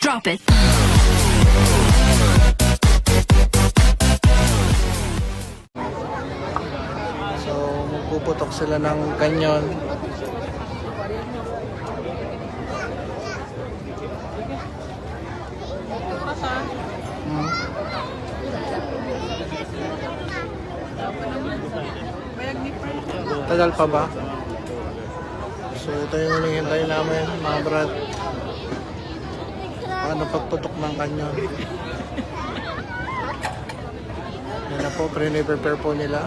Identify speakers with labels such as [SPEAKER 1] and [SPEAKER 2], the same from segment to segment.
[SPEAKER 1] Drop it.
[SPEAKER 2] So, magpuputok sila ng kanyon. Tagal pa ba? So, ito yung hinihintay namin, mga brad. Paano pagputok ng kanyon? Yan na po, prepare po nila.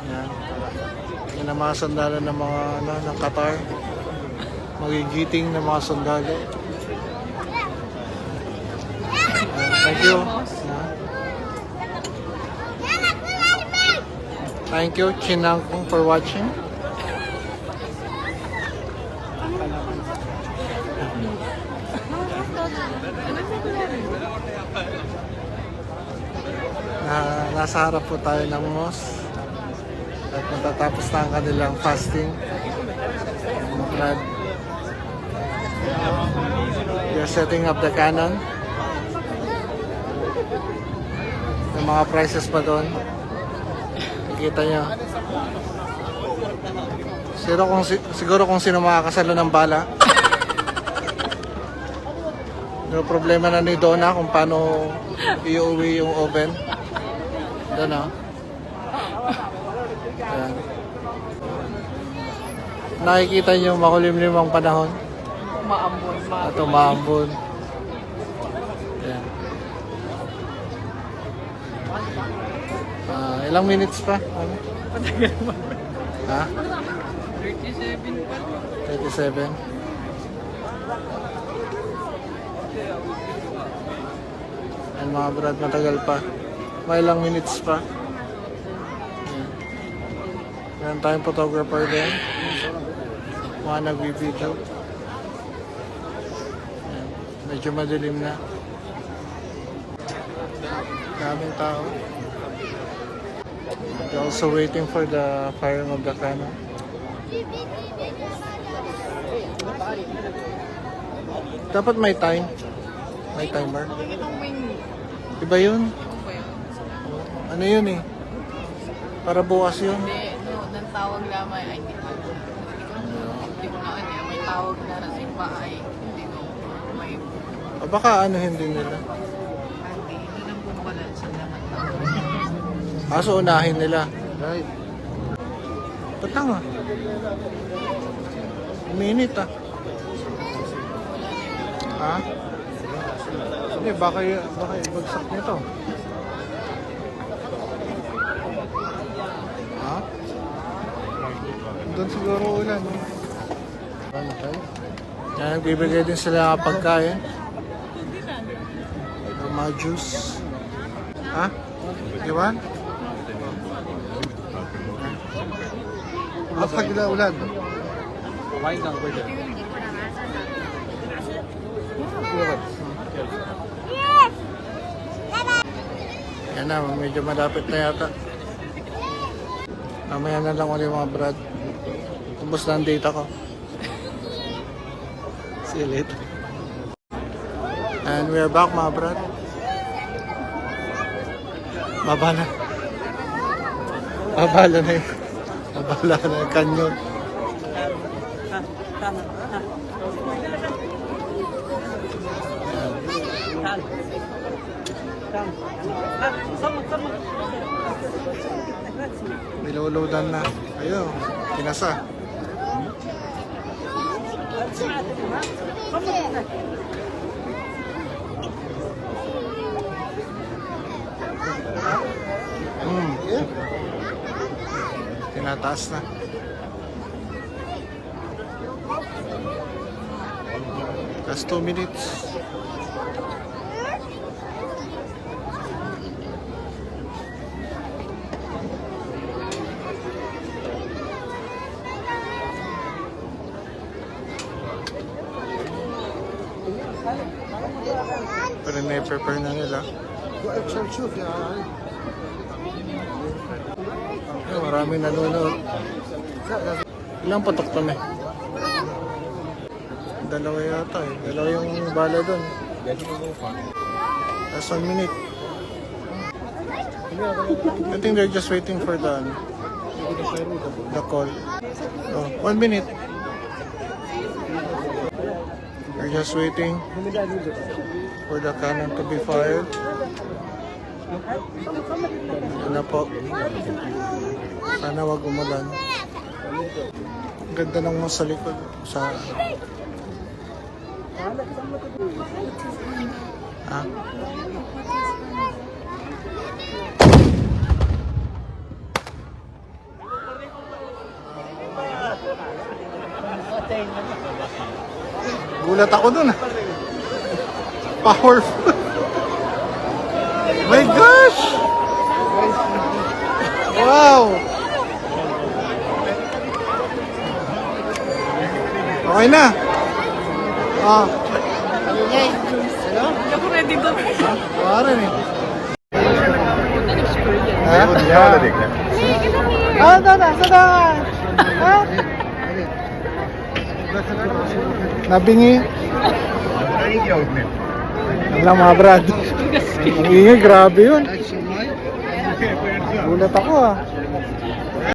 [SPEAKER 2] Yan. Yan ang mga sandalo ng mga ng Qatar. Magigiting ng mga sandalo. Thank you. Thank you, Chinangkong, for watching. Nasa harap po tayo ng mosque at matatapos na ang kanilang fasting. Brad, they're setting up the cannon. Yung mga prices pa doon. Nakikita nyo. Siguro kung sino makakasalo ng bala. No problema na ni Donna kung paano iuwi yung oven. Doon o. Ayan. Nakikita nyo makulimlim ang panahon.
[SPEAKER 3] Maambon.
[SPEAKER 2] At umaambon. Ayan. Ilang minutes pa? Ano? Ha?
[SPEAKER 3] 37 pa.
[SPEAKER 2] 37. Ayan mga brad, matagal pa. May ilang minutes pa. Ayan. Meron tayong photographer din. Mga nagbibideo. Ayan. Medyo madilim na. Daming tao. They're also waiting for the firing of the cannon. Dapat may time. May timer. Iba yun? Ano yun eh? Para bukas yun.
[SPEAKER 3] Hindi, nang tawag lamang ay hindi ko. Hindi ko na ano, may tawag na simba ay hindi ko may.
[SPEAKER 2] Baka ano hindi nila.
[SPEAKER 3] Hindi lang po pala sa lahat ng.
[SPEAKER 2] So unahin nila. Right. Ba't nga? Minute ah. Ha? Hindi, baka ibagsak nito. Ha? Doon siguro ulan. Ano tayo? Yan, nagbibigay din sila ng pagkain. Ng mga juice. Ha? Iwan? Pag ulan. Kumain kang pwede. Yan na, medyo malapit na yata. Mamaya na lang ulit mga brad. Ubus na ang data ko. See you later. And we are back mga brad. Babala. Babala na yun. Babala na yung kanyon. Niluludan na. Ayun, kinasa. Tinataas na. Just 2 minutes. Pero na-prepare na nila. Maraming nanonood. Ilang patok kami? Dalawa yata eh. Dalawa yung bala doon. Last 1 minute. I think they're just waiting for the call. Oh, 1 minute. They're just waiting for the cannon to be fired. Yan na po. Sana wag umulan. Ang ganda ng mga sa likod. Sa... Ah? Gulat ako dun ah. Powerful. My gosh! Wow! Okay na. Ah.
[SPEAKER 3] Yay! Hindi ako ready doon.
[SPEAKER 2] Parang eh. Ha?
[SPEAKER 1] Hala देखना
[SPEAKER 2] Ah, dada, sada. Ha? Nabingi.
[SPEAKER 1] नहीं किया उसने
[SPEAKER 2] Alam mga brad. Ang ingay, grabe yun. Gulat ako ah.